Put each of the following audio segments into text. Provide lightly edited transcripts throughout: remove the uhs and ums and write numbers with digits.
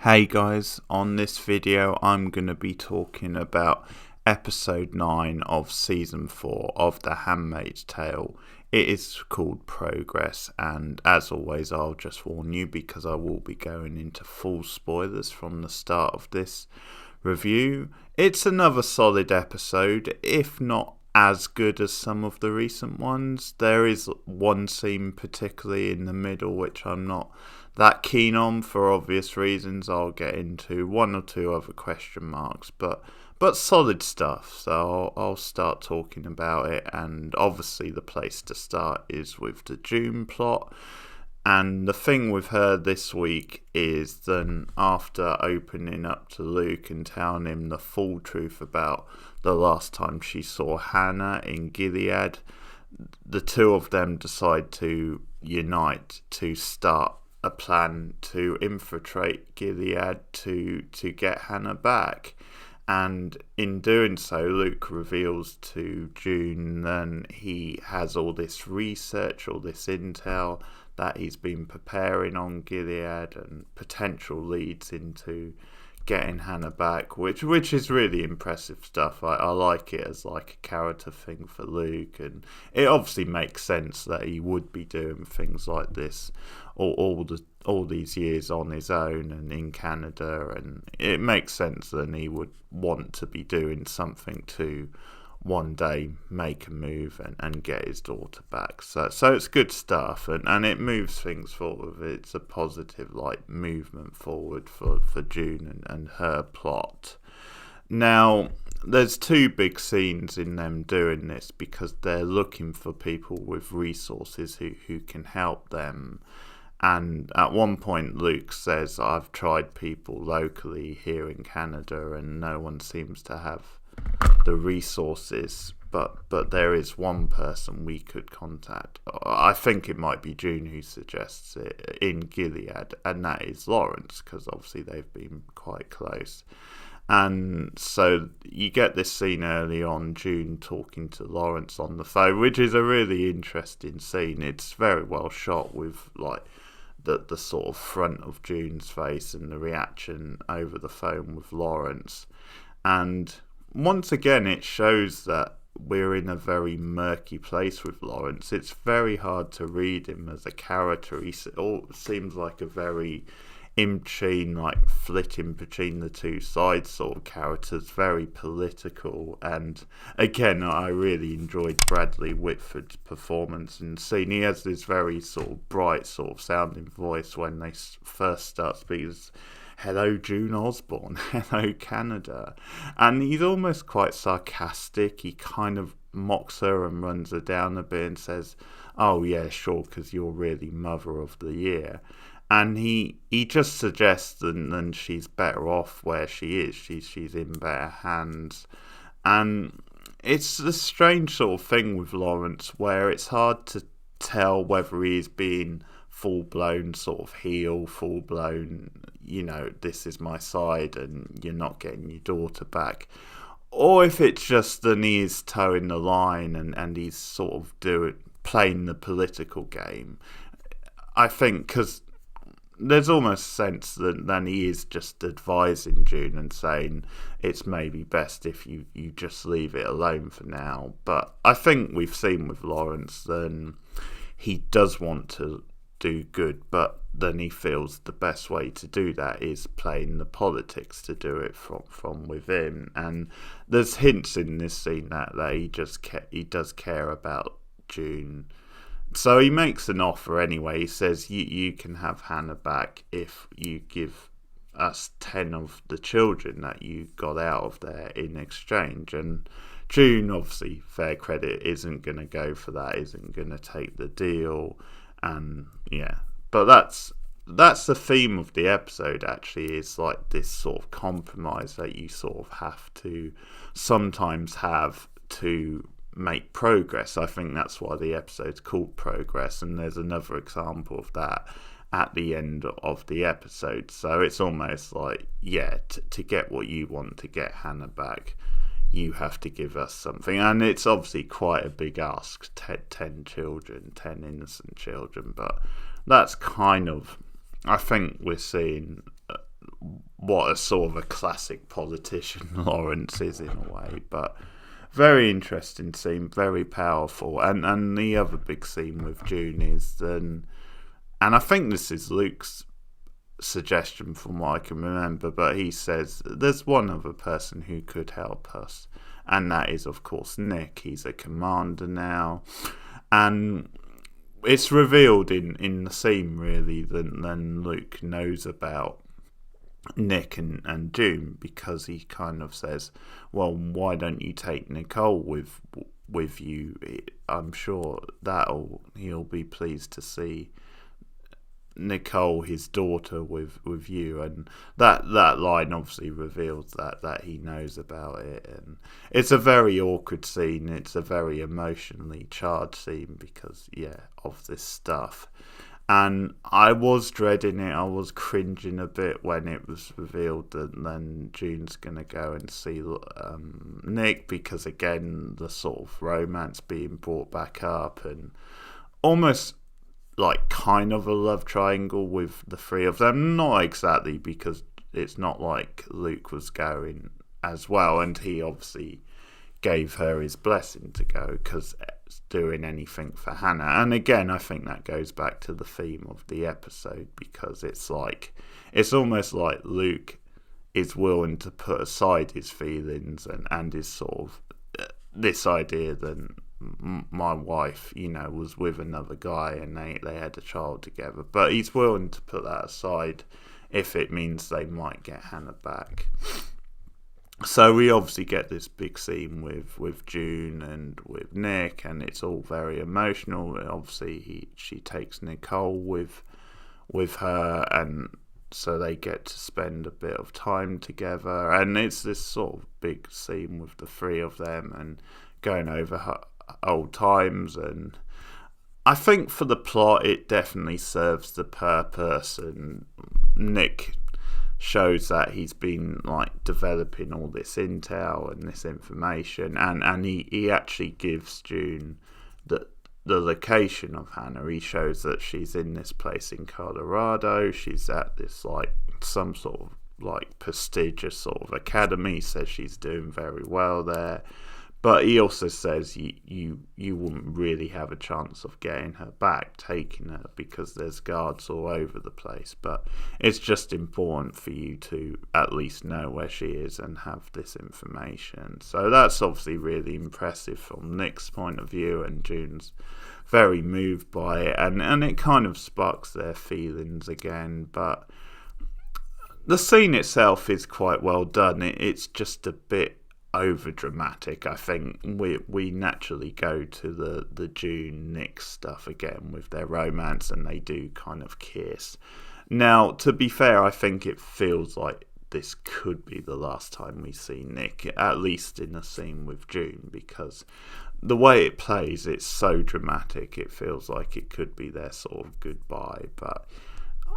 Hey guys, on this video I'm going to be talking about episode 9 of season 4 of The Handmaid's Tale. It is called Progress, and as always I'll just warn you because I will be going into full spoilers from the start of this review. It's another solid episode, if not as good as some of the recent ones. There is one scene particularly in the middle which I'm not that keen on for obvious reasons. I'll get into one or two other question marks, but solid stuff. So I'll start talking about it, and obviously the place to start is with the June plot. And the thing with her this week is then after opening up to Luke and telling him the full truth about the last time she saw Hannah in Gilead, the two of them decide to unite to start a plan to infiltrate Gilead to get Hannah back. And in doing so, Luke reveals to June then he has all this research, all this intel that he's been preparing on Gilead and potential leads into getting Hannah back, which is really impressive stuff. I like it as like a character thing for Luke, and it obviously makes sense that he would be doing things like this all these years on his own and in Canada, and it makes sense that he would want to be doing something to one day make a move and get his daughter back. So it's good stuff, and it moves things forward. It's a positive like movement forward for June and her plot. Now, there's two big scenes in them doing this because they're looking for people with resources who can help them. And at one point Luke says, I've tried people locally here in Canada and no one seems to have the resources, but there is one person we could contact. I think it might be June who suggests it in Gilead, and that is Lawrence, because obviously they've been quite close. And so you get this scene early on, June talking to Lawrence on the phone, which is a really interesting scene. It's very well shot with like the sort of front of June's face and the reaction over the phone with Lawrence. And once again, it shows that we're in a very murky place with Lawrence. It's very hard to read him as a character. He seems like a very in-between, like flitting between the two sides sort of characters, very political. And again, I really enjoyed Bradley Whitford's performance in the scene. He has this very sort of bright sort of sounding voice when they first start speaking. Hello, June Osborne. Hello, Canada. And he's almost quite sarcastic. He kind of mocks her and runs her down a bit and says, oh yeah, sure, because you're really Mother of the Year. And he just suggests that she's better off where she is. She's in better hands. And it's a strange sort of thing with Lawrence where it's hard to tell whether he's being full-blown sort of heel, full-blown, this is my side and you're not getting your daughter back. Or if it's just that he is towing the line and he's sort of playing the political game. I think because there's almost a sense that he is just advising June and saying it's maybe best if you just leave it alone for now. But I think we've seen with Lawrence then he does want to do good, but then he feels the best way to do that is playing the politics to do it from within. And there's hints in this scene that he does care about June. So he makes an offer anyway. He says, you can have Hannah back if you give us 10 of the children that you got out of there in exchange. And June, obviously, fair credit, isn't going to go for that, isn't going to take the deal. And yeah, but that's the theme of the episode actually, is like this sort of compromise that you sort of have to sometimes have to make progress. I think that's why the episode's called Progress, and there's another example of that at the end of the episode. So it's almost like, yeah, to get what you want, to get Hannah back, you have to give us something. And it's obviously quite a big ask, 10 children, 10 innocent children, but that's kind of, I think we're seeing what a sort of a classic politician Lawrence is in a way. But very interesting scene, very powerful. And the other big scene with June is then, and I think this is Luke's suggestion from what I can remember, but he says there's one other person who could help us, and that is of course Nick. He's a commander now, and it's revealed in the scene really that then Luke knows about Nick and June, because he kind of says, well, why don't you take Nicole with you? I'm sure he'll be pleased to see Nicole, his daughter, with you. And that line obviously reveals that he knows about it, and it's a very awkward scene. It's a very emotionally charged scene because of this stuff. And I was dreading it. I was cringing a bit when it was revealed that then June's going to go and see Nick, because again, the sort of romance being brought back up, and almost like kind of a love triangle with the three of them. Not exactly, because it's not like Luke was going as well, and he obviously gave her his blessing to go, because doing anything for Hannah. And again, I think that goes back to the theme of the episode, because it's almost like Luke is willing to put aside his feelings and his sort of this idea that my wife, was with another guy and they had a child together, but he's willing to put that aside if it means they might get Hannah back. So we obviously get this big scene with June and with Nick, and it's all very emotional. Obviously, she takes Nicole with her, and so they get to spend a bit of time together. And it's this sort of big scene with the three of them and going over her old times. And I think for the plot, it definitely serves the purpose. And Nick shows that he's been like developing all this intel and this information, and he actually gives June the location of Hannah. He shows that she's in this place in Colorado. She's at this like some sort of like prestigious sort of academy. He says she's doing very well there. But he also says you wouldn't really have a chance of getting her back, taking her, because there's guards all over the place. But it's just important for you to at least know where she is and have this information. So that's obviously really impressive from Nick's point of view, and June's very moved by it. And it kind of sparks their feelings again. But the scene itself is quite well done. It's just a bit over dramatic. I think we naturally go to the June Nick stuff again with their romance, and they do kind of kiss. Now, to be fair, I think it feels like this could be the last time we see Nick, at least in a scene with June, because the way it plays, it's so dramatic. It feels like it could be their sort of goodbye. But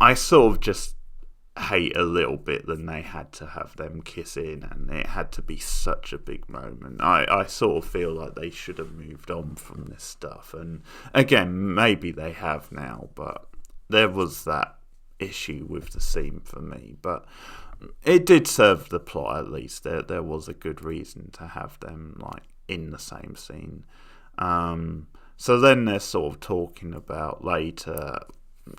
I sort of just hate a little bit that they had to have them kissing, and it had to be such a big moment. I sort of feel like they should have moved on from this stuff, and again, maybe they have now, but there was that issue with the scene for me. But it did serve the plot, at least. There was a good reason to have them like in the same scene. So then they're sort of talking about later,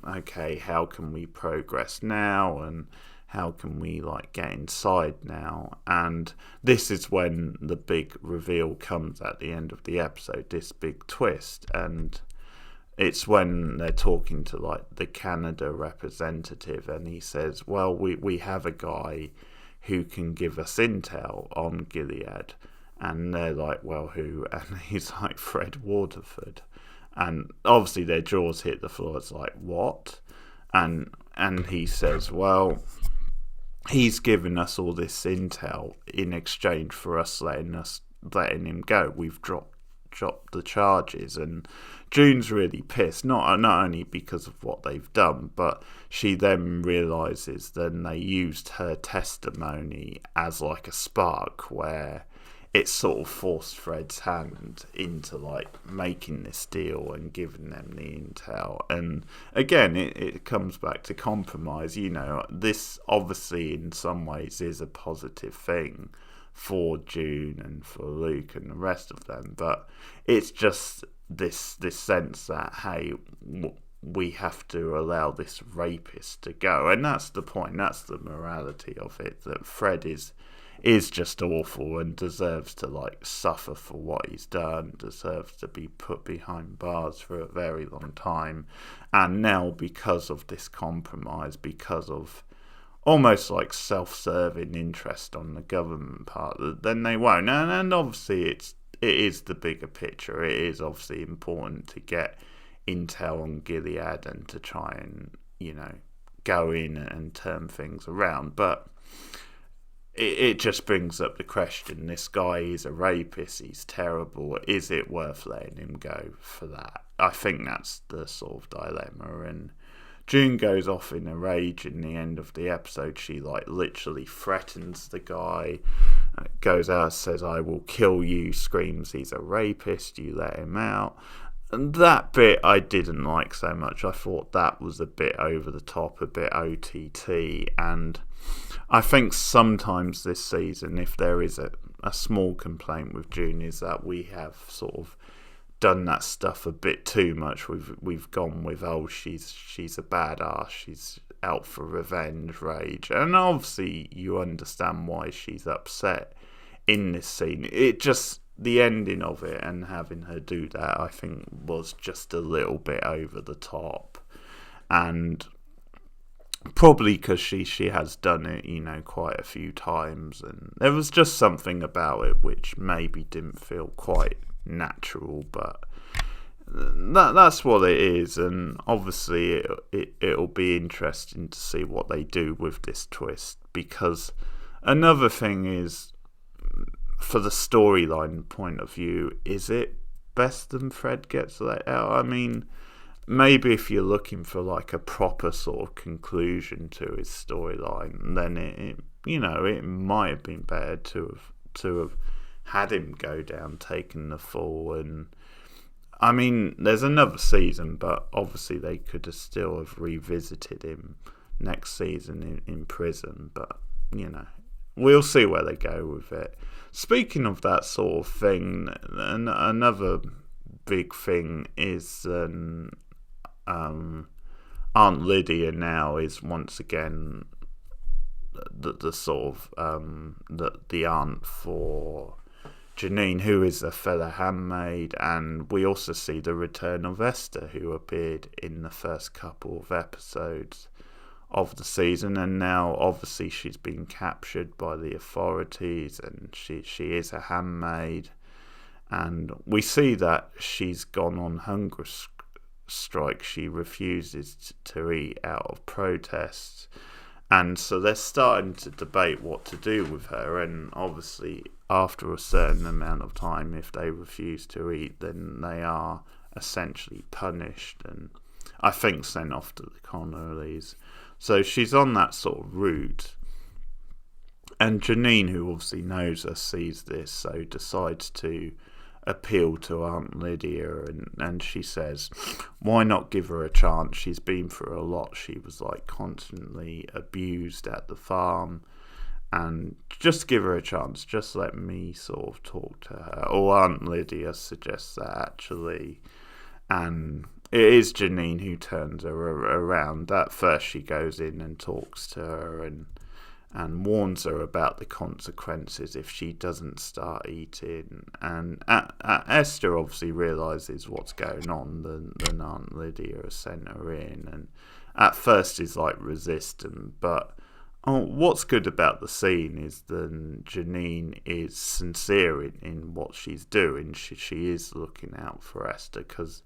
okay, how can we progress now, and how can we like get inside now? And this is when the big reveal comes at the end of the episode, this big twist. And it's when they're talking to like the Canada representative, and he says, well, we have a guy who can give us intel on Gilead. And they're like, well, who? And he's like, Fred Waterford. And obviously their jaws hit the floor. It's like, what? And he says, well, he's given us all this intel in exchange for us letting him go. We've dropped the charges. And June's really pissed, not only because of what they've done, but she then realises then they used her testimony as like a spark, where it sort of forced Fred's hand into like making this deal and giving them the intel. And again, it comes back to compromise. This obviously in some ways is a positive thing for June and for Luke and the rest of them, but it's just this sense that, hey, we have to allow this rapist to go. And that's the point, that's the morality of it, that Fred is just awful and deserves to like suffer for what he's done, deserves to be put behind bars for a very long time. And now, because of this compromise, because of almost like self-serving interest on the government part, then they won't. And obviously it is the bigger picture. It is obviously important to get intel on Gilead and to try and go in and turn things around, but it just brings up the question, this guy is a rapist, he's terrible, is it worth letting him go for that? I think that's the sort of dilemma. And June goes off in a rage in the end of the episode. She like literally threatens the guy, goes out, says, "I will kill you," screams he's a rapist, you let him out. And that bit I didn't like so much. I thought that was a bit over the top, a bit OTT. And I think sometimes this season, if there is a small complaint with June, is that we have sort of done that stuff a bit too much. We've gone with, oh, she's a badass, she's out for revenge, rage. And obviously you understand why she's upset in this scene. It just, the ending of it and having her do that, I think, was just a little bit over the top. And probably because she has done it, quite a few times. And there was just something about it which maybe didn't feel quite natural. But that's what it is. And obviously it'll be interesting to see what they do with this twist. Because another thing is, for the storyline point of view, is it best than Fred gets let out? I mean, maybe if you're looking for like a proper sort of conclusion to his storyline, then it might have been better to have had him go down, taken the fall. And I mean, there's another season, but obviously they could have still have revisited him next season in prison. But we'll see where they go with it. Speaking of that sort of thing, another big thing is Aunt Lydia now is once again the sort of the aunt for Janine, who is a fellow handmaid. And we also see the return of Esther, who appeared in the first couple of episodes of the season, and now obviously she's been captured by the authorities, and she is a handmaid. And we see that she's gone on hunger strike. She refuses to eat out of protest, and so they're starting to debate what to do with her. And obviously after a certain amount of time, if they refuse to eat, then they are essentially punished and I think sent off to the colonies. So she's on that sort of route. And Janine, who obviously knows her, sees this, so decides to appeal to Aunt Lydia. And she says, why not give her a chance? She's been through a lot. She was like constantly abused at the farm. And just give her a chance. Just let me sort of talk to her. Or Aunt Lydia suggests that actually. And it is Janine who turns her around. At first she goes in and talks to her and warns her about the consequences if she doesn't start eating. And Esther obviously realises what's going on. Then Aunt Lydia has sent her in. And at first is like resistant. But what's good about the scene is that Janine is sincere in what she's doing. She is looking out for Esther, because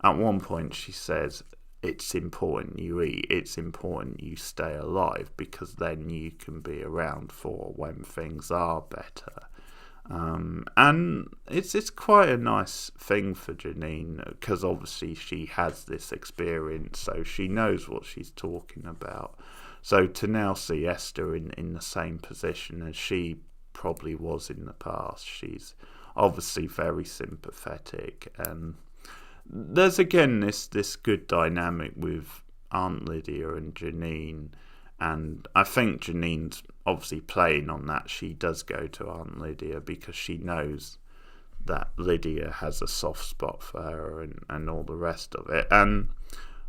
at one point she says, it's important you eat, it's important you stay alive, because then you can be around for when things are better. And it's quite a nice thing for Janine, because obviously she has this experience, so she knows what she's talking about. So to now see Esther in the same position as she probably was in the past. She's obviously very sympathetic, and there's again this good dynamic with Aunt Lydia and Janine, and I think Janine's obviously playing on that. She does go to Aunt Lydia because she knows that Lydia has a soft spot for her and all the rest of it, and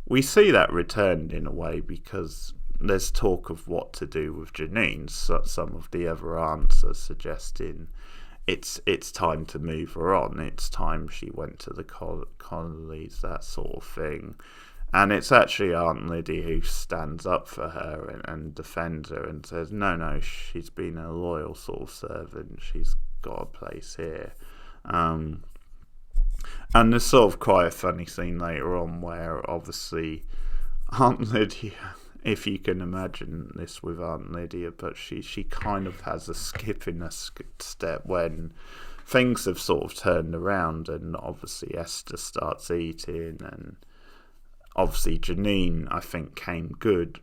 we see that returned in a way because there's talk of what to do with Janine. So some of the other aunts are suggesting it's time to move her on. It's time she went to the colonies, that sort of thing. And it's actually Aunt Lydia who stands up for her and defends her and says, no, she's been a loyal sort of servant. She's got a place here. And there's sort of quite a funny scene later on where obviously Aunt Lydia, if you can imagine this with Aunt Lydia, but she kind of has a skip in a step when things have sort of turned around, and obviously Esther starts eating, and obviously Janine, I think, came good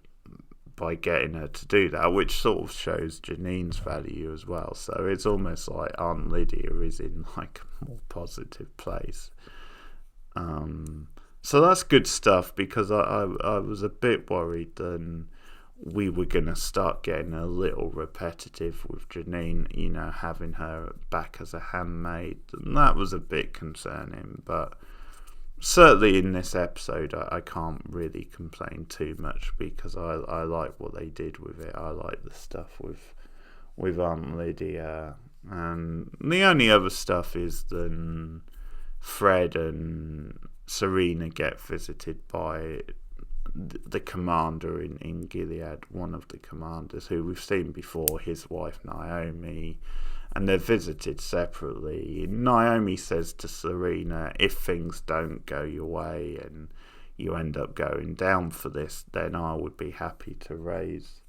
by getting her to do that, which sort of shows Janine's value as well. So it's almost like Aunt Lydia is in like a more positive place. So that's good stuff, because I was a bit worried that we were going to start getting a little repetitive with Janine, you know, having her back as a handmaid. And that was a bit concerning, but certainly in this episode I can't really complain too much, because I like what they did with it. I like the stuff with Aunt Lydia. And the only other stuff is that Fred and Serena get visited by the commander in Gilead, one of the commanders who we've seen before, his wife Naomi, and they're visited separately. Naomi says to Serena, if things don't go your way and you end up going down for this, then I would be happy to raise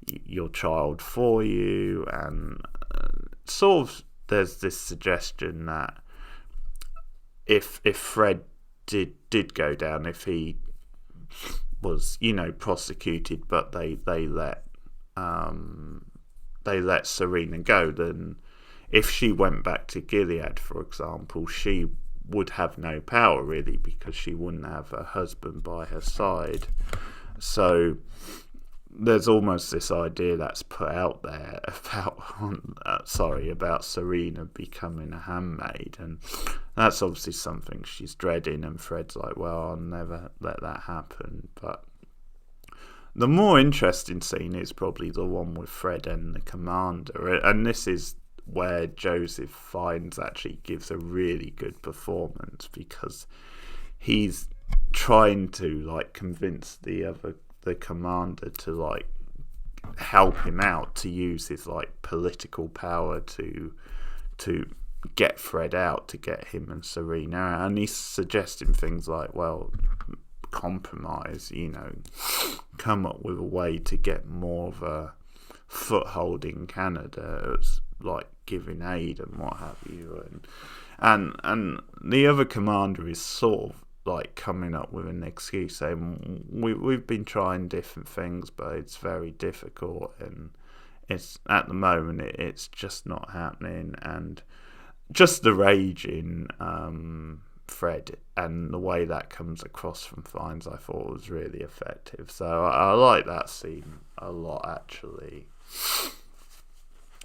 your child for you. And sort of there's this suggestion that if Fred did go down, if he was, you know, prosecuted, but they let Serena go, then if she went back to Gilead, for example, she would have no power really, because she wouldn't have a husband by her side. So there's almost this idea that's put out there about Serena becoming a handmaid, and that's obviously something she's dreading, and Fred's like, well, I'll never let that happen. But the more interesting scene is probably the one with Fred and the commander, and this is where Joseph Fiennes actually gives a really good performance, because he's trying to like convince the commander to like help him out, to use his like political power to get Fred out, to get him and Serena out. And he's suggesting things like, well, compromise, you know, come up with a way to get more of a foothold in Canada. It's like giving aid and what have you, and the other commander is sort of like coming up with an excuse, saying we've been trying different things, but it's very difficult, and it's at the moment it's just not happening. And just the rage in Fred and the way that comes across from Fiennes, I thought was really effective. So I like that scene a lot, actually.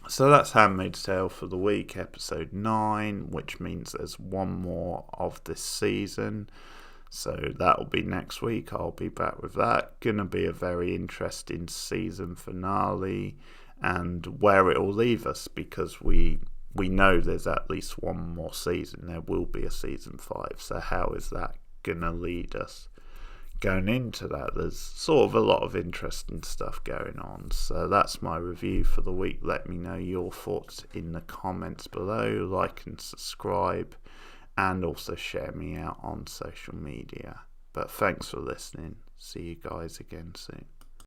So that's Handmaid's Tale for the week, episode 9, which means there's one more of this season. So that'll be next week. I'll be back with that. Gonna be a very interesting season finale, and where it will leave us, because we know there's at least one more season. There will be a season 5. So how is that gonna lead us going into that? There's sort of a lot of interesting stuff going on. So that's my review for the week. Let me know your thoughts in the comments below. Like and subscribe, and also share me out on social media. But thanks for listening. See you guys again soon.